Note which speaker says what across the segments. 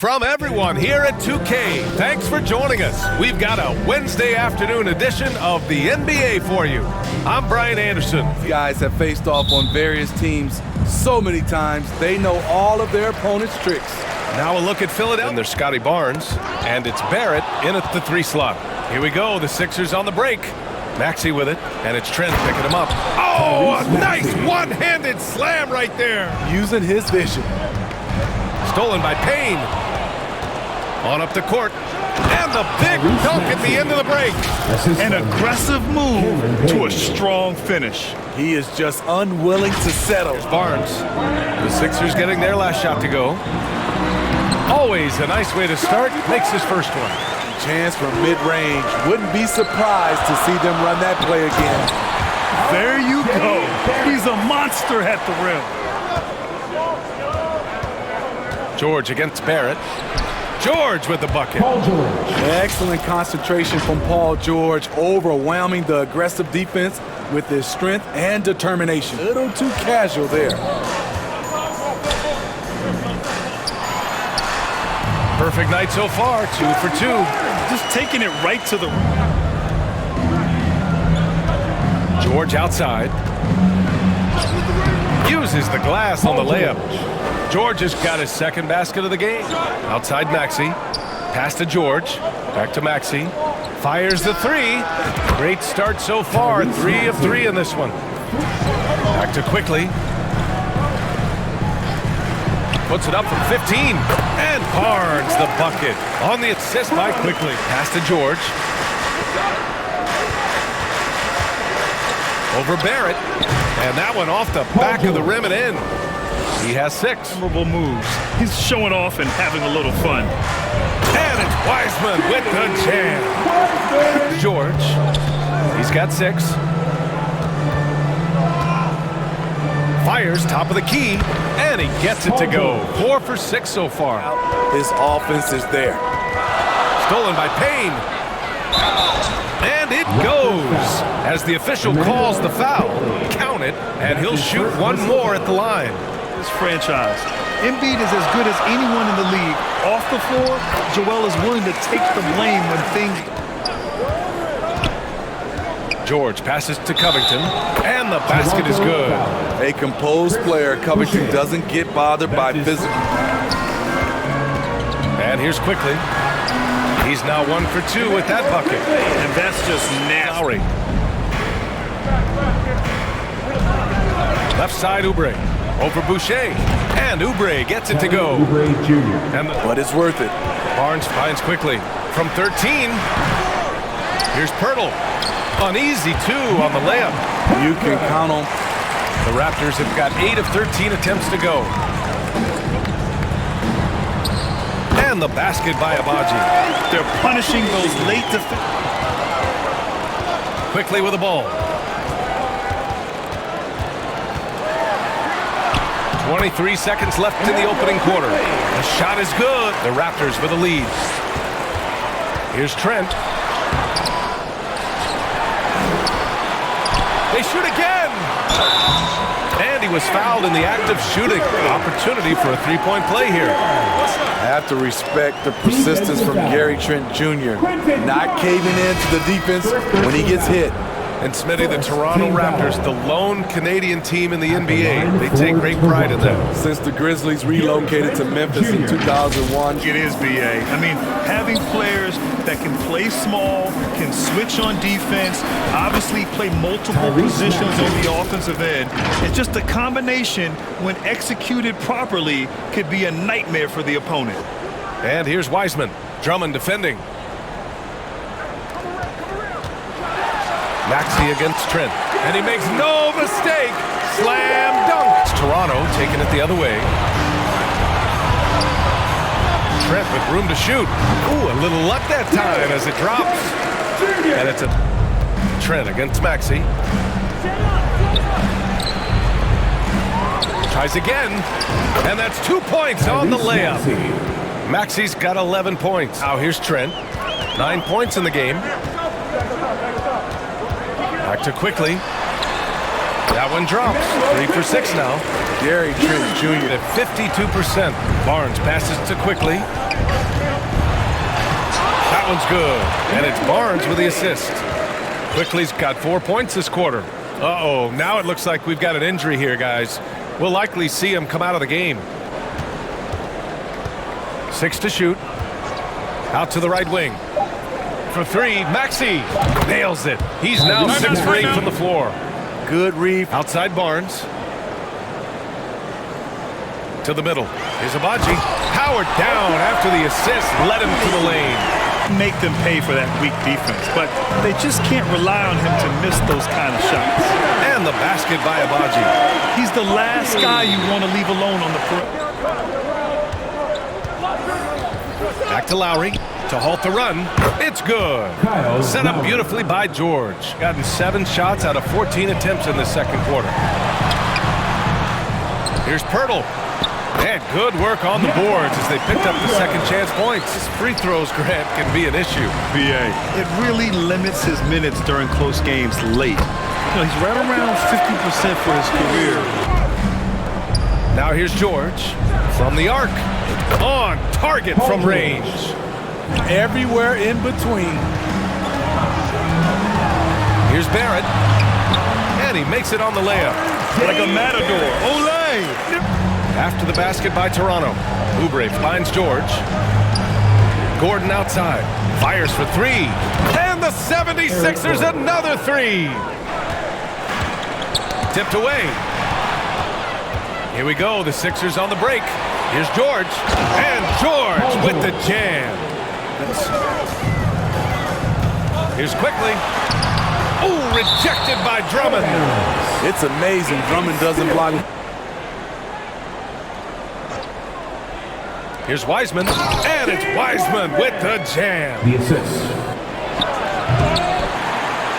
Speaker 1: From everyone here at 2K, thanks for joining us. We've got a Wednesday afternoon edition of the NBA for you. I'm Brian Anderson.
Speaker 2: These guys have faced off on various teams so many times, they know all of their opponent's tricks.
Speaker 1: Now a look at Philadelphia. And there's Scotty Barnes, and it's Barrett in at the 3 slot. Here we go, the Sixers on the break. Maxey with it, and it's Trent picking him up. Oh, a nice one-handed slam right there.
Speaker 2: Using his vision.
Speaker 1: Stolen by Payne. On up the court, and the big dunk at the end of the break.
Speaker 3: An aggressive move to a strong finish.
Speaker 2: He is just unwilling to settle.
Speaker 1: Here's Barnes. The Sixers getting their last shot to go. Always a nice way to start. Makes his first one.
Speaker 2: Chance from mid-range. Wouldn't be surprised to see them run that play again.
Speaker 3: There you go. He's a monster at the rim.
Speaker 1: George against Barrett. George with the bucket.
Speaker 2: Excellent concentration from Paul George, overwhelming the aggressive defense with his strength and determination. A little too casual there.
Speaker 1: Perfect night so far, 2 for 2.
Speaker 3: Just taking it right to the...
Speaker 1: George outside. Uses the glass on the layup. George has got his second basket of the game. Outside Maxey. Pass to George. Back to Maxey. Fires the 3. Great start so far. 3 of 3 in this one. Back to Quickly. Puts it up from 15. And Barnes the bucket. On the assist by Quickly. Pass to George. Over Barrett. And that one off the back of the rim and in. He has 6.
Speaker 3: Memorable moves. He's showing off and having a little fun.
Speaker 1: And it's Wiseman with the jam. George. He's got 6. Fires top of the key. And he gets it to go. 4 for 6 so far.
Speaker 2: His offense is there.
Speaker 1: Stolen by Payne. And it goes. As the official calls the foul. Count it. And he'll shoot one more at the line.
Speaker 3: This franchise. Embiid is as good as anyone in the league. Off the floor, Joel is willing to take the blame when things...
Speaker 1: George passes to Covington, and the basket is good.
Speaker 2: A composed player. Covington doesn't get bothered by physical.
Speaker 1: And here's Quickly. He's now 1 for 2 with that bucket.
Speaker 3: And that's just nasty.
Speaker 1: Left side, Oubre. Over Boucher, and Oubre gets it to go.
Speaker 2: But it's worth it.
Speaker 1: Barnes finds Quickly from 13. Here's Pirtle. An easy 2 on the layup.
Speaker 2: You can count on.
Speaker 1: The Raptors have got 8 of 13 attempts to go. And the basket by Abaji.
Speaker 3: They're punishing those late defense.
Speaker 1: Quickly with the ball. 23 seconds left in the opening quarter. The shot is good. The Raptors with the lead. Here's Trent. They shoot again. And he was fouled in the act of shooting. Opportunity for a 3-point play here.
Speaker 2: I have to respect the persistence from Gary Trent Jr. Not caving in to the defense when he gets hit.
Speaker 1: And Smitty, the Toronto Raptors, the lone Canadian team in the NBA. They take great pride in that.
Speaker 2: Since the Grizzlies relocated to Memphis in 2001.
Speaker 3: It is, BA. I mean, having players that can play small, can switch on defense, obviously play multiple positions on the offensive end. It's just a combination, when executed properly, could be a nightmare for the opponent.
Speaker 1: And here's Wiseman. Drummond defending. Maxey against Trent, and he makes no mistake. Slam dunk. It's Toronto taking it the other way. Trent with room to shoot. Ooh, a little luck that time as it drops. And it's a Trent against Maxey. Tries again, and that's 2 points on the layup. Maxey's got 11 points. Now here's Trent. 9 points in the game. Back to Quickly. That one drops. 3 for 6 now.
Speaker 2: Gary Trent Jr.
Speaker 1: at 52%. Barnes passes to Quickly. one's good. And it's Barnes with the assist. Quickly's got 4 points this quarter. Uh-oh, now it looks like we've got an injury here, guys. We'll likely see him come out of the game. 6 to shoot. Out to the right wing. For 3, Maxey nails it. He's now 6 for 8 from the floor.
Speaker 2: Good read.
Speaker 1: Outside Barnes. To the middle. Here's Abaji. Powered down after the assist. Led him to the lane.
Speaker 3: Make them pay for that weak defense, but they just can't rely on him to miss those kind of shots.
Speaker 1: And the basket by Abaji.
Speaker 3: He's the last guy you want to leave alone on the perimeter.
Speaker 1: Back to Lowry to halt the run. It's good. Set up beautifully by George. Gotten 7 shots out of 14 attempts in the second quarter. Here's Pirtle. And good work on the boards as they picked up the second chance points. His free throws, Grant, can be an issue.
Speaker 3: BA. It really limits his minutes during close games late. He's right around 50% for his career.
Speaker 1: Now here's George from the arc. On target from range.
Speaker 2: Everywhere in between.
Speaker 1: Here's Barrett. And he makes it on the layup.
Speaker 3: Like a matador. Olay!
Speaker 1: After the basket by Toronto. Oubre finds George. Gordon outside. Fires for 3. And the 76ers another 3. Tipped away. Here we go. The Sixers on the break. Here's George. And George with the jam. Here's Quickly. Oh, rejected by Drummond.
Speaker 2: It's amazing Drummond doesn't block.
Speaker 1: Here's Wiseman. And it's Wiseman with the jam.
Speaker 4: The assist.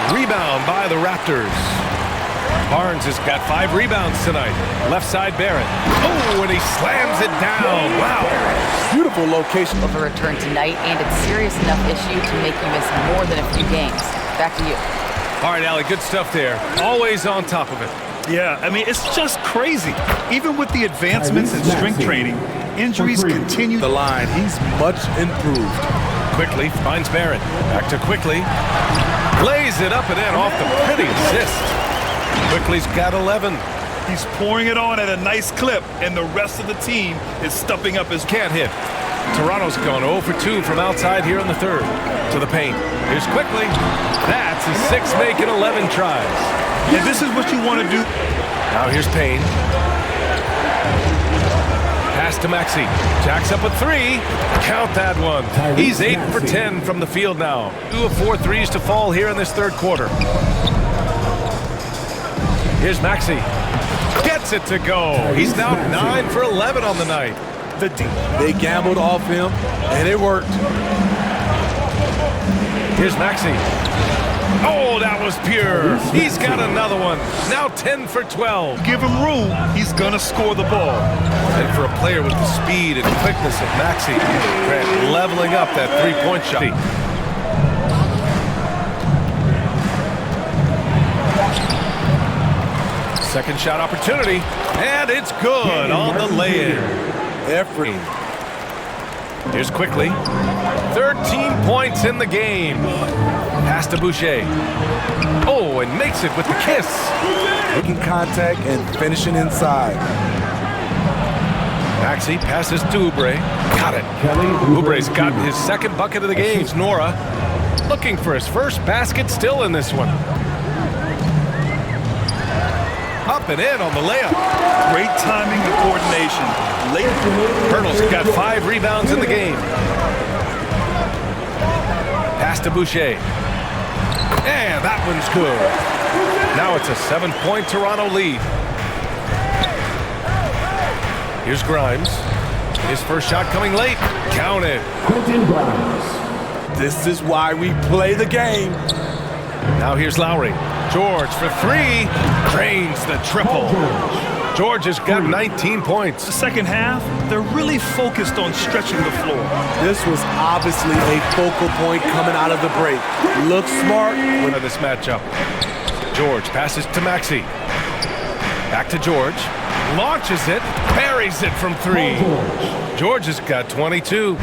Speaker 1: Rebound by the Raptors. Barnes has got 5 rebounds tonight. Left side Barrett. Oh, and he slams it down. Wow.
Speaker 2: Beautiful location.
Speaker 5: Of a return tonight, and it's serious enough issue to make you miss more than a few games. Back to you.
Speaker 1: All right, Allie, good stuff there. Always on top of it.
Speaker 3: Yeah, I mean, it's just crazy. Even with the advancements in strength training, injuries continue.
Speaker 2: The line, he's much improved.
Speaker 1: Quickly finds Barrett. Back to Quickly. Lays it up and in off the pretty assist. Quickly's got 11.
Speaker 3: He's pouring it on at a nice clip, and the rest of the team is stuffing up his
Speaker 1: Can't hit. Toronto's gone 0 for 2 from outside here in the third. To the paint. Here's Quickly. That's a 6 making 11 tries.
Speaker 3: And this is what you want to do.
Speaker 1: Now here's Payne. Pass to Maxey. Jacks up a 3. Count that one. He's 8 for 10 from the field now. 2 of 4 threes to fall here in this third quarter. Here's Maxey. Gets it to go. He's now 9 for 11 on the night.
Speaker 2: They gambled off him, and it worked.
Speaker 1: Here's Maxey. Oh, that was pure. He's got another one. Now 10 for 12.
Speaker 3: Give him room, he's going to score the ball.
Speaker 1: And for a player with the speed and quickness of Maxey, Grant leveling up that three-point shot. Second shot opportunity, and it's good on the lay-in.
Speaker 2: Effort.
Speaker 1: Here's Quickly. 13 points in the game. Pass to Boucher. Oh, and makes it with the kiss.
Speaker 2: Making contact and finishing inside.
Speaker 1: Maxey passes to Oubre. Got it. Oubre's gotten his second bucket of the game. It's Nora looking for his first basket still in this one. Up and in on the layup.
Speaker 3: Great timing and coordination. Late.
Speaker 1: Pirtle's got 5 rebounds in the game. Pass to Boucher. And that one's good. Now it's a 7-point Toronto lead. Here's Grimes. His first shot coming late. Count it.
Speaker 2: This is why we play the game.
Speaker 1: Now here's Lowry. George for 3. Drains the triple. George has got 19 points.
Speaker 3: The second half, they're really focused on stretching the floor.
Speaker 2: This was obviously a focal point coming out of the break. Looks smart.
Speaker 1: Winner this matchup. George passes to Maxey. Back to George. Launches it. Buries it from 3. George has got 22.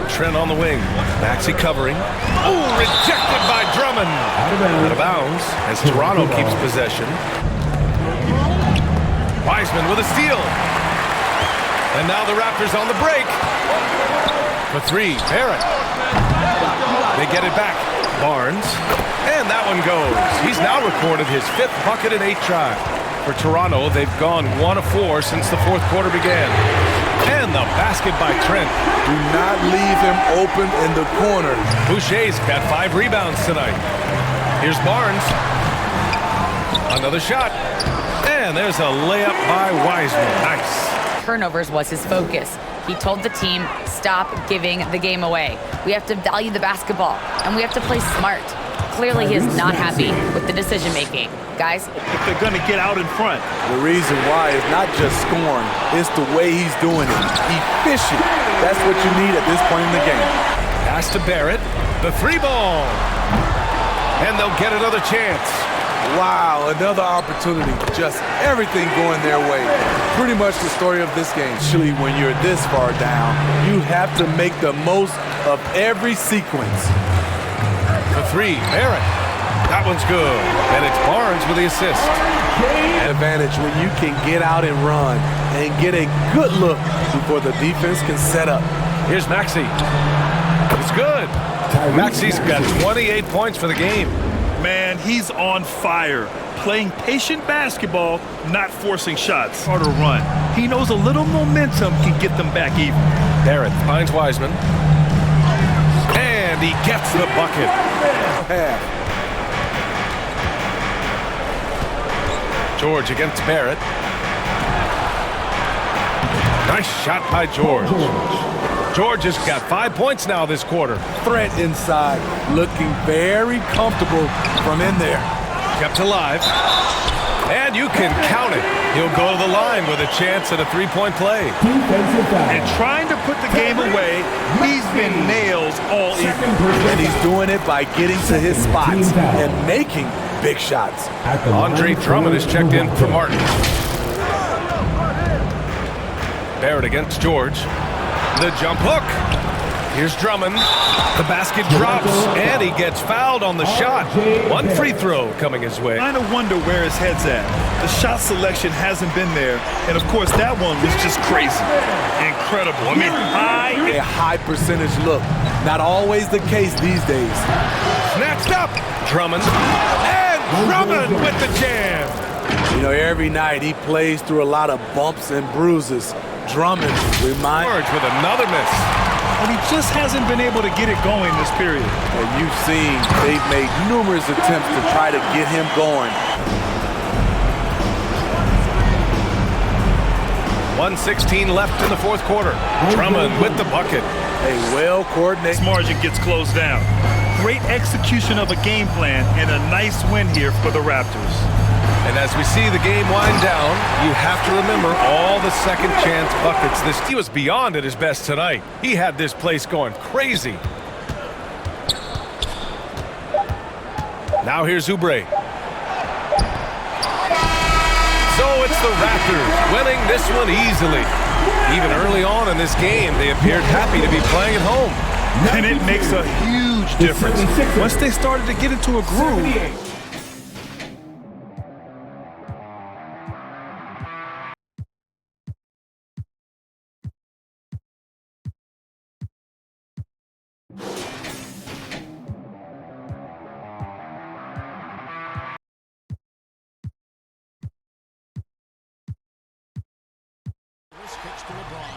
Speaker 1: Trent on the wing. Maxey covering. Oh, rejected by Drummond. Out of bounds as Toronto keeps possession. Wiseman with a steal. And now the Raptors on the break. For three, Barrett. They get it back. Barnes. And that one goes. He's now recorded his 5th bucket in 8 tries. For Toronto, they've gone 1 of 4 since the 4th quarter began. And the basket by Trent.
Speaker 2: Do not leave him open in the corner.
Speaker 1: Boucher's got 5 rebounds tonight. Here's Barnes. Another shot. And there's a layup by Wiseman. Nice.
Speaker 5: Turnovers was his focus. He told the team, stop giving the game away. We have to value the basketball, and we have to play smart. Clearly, he is not happy with the decision-making. Guys,
Speaker 3: If they're going to get out in front.
Speaker 2: The reason why is not just scoring, it's the way he's doing it. Efficient. That's what you need at this point in the game.
Speaker 1: Pass to Barrett. The 3-ball. And they'll get another chance.
Speaker 2: Wow, another opportunity. Just everything going their way. Pretty much the story of this game. Actually, when you're this far down, you have to make the most of every sequence.
Speaker 1: The 3, Barrett. That one's good. And it's Barnes with the assist.
Speaker 2: Advantage when you can get out and run and get a good look before the defense can set up.
Speaker 1: Here's Maxey. It's good. Maxey's got 28 points for the game.
Speaker 3: Man, he's on fire. Playing patient basketball, not forcing shots. Hard to run. He knows a little momentum can get them back even.
Speaker 1: Barrett finds Wiseman. And he gets the bucket. George against Barrett. Nice shot by George. George has got 5 points now this quarter.
Speaker 2: Threat inside, looking very comfortable from in there.
Speaker 1: Kept alive. And you can count it. He'll go to the line with a chance at a 3-point play.
Speaker 3: And trying to put the game away, he's been nails all evening.
Speaker 2: And he's doing it by getting to his spots and making big shots.
Speaker 1: Andre Drummond is checked in for Martin. Barrett against George. The jump hook. Here's Drummond. The basket drops, and he gets fouled on the shot. 1 free throw coming his way.
Speaker 3: Kind of wonder where his head's at. The shot selection hasn't been there. And, of course, that one was just crazy. Incredible. I mean,
Speaker 2: A high percentage look. Not always the case these days.
Speaker 1: Snatched up. Drummond. And Drummond with the jam.
Speaker 2: You know, every night he plays through a lot of bumps and bruises. Drummond reminds
Speaker 1: George with another miss.
Speaker 3: and he just hasn't been able to get it going this period.
Speaker 2: And you've seen they've made numerous attempts to try to get him going.
Speaker 1: 1:16 left in the 4th quarter. Drummond with the bucket.
Speaker 2: A well-coordinated
Speaker 3: This margin gets closed down. Great execution of a game plan and a nice win here for the Raptors.
Speaker 1: And as we see the game wind down, you have to remember all the second chance buckets. He was beyond at his best tonight. He had this place going crazy. Now here's Oubre. So it's the Raptors winning this one easily. Even early on in this game, they appeared happy to be playing at home.
Speaker 3: And it makes a huge difference. Once they started to get into a groove,
Speaker 4: Kicks to LeBron.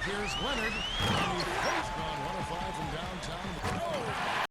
Speaker 4: Here's Leonard.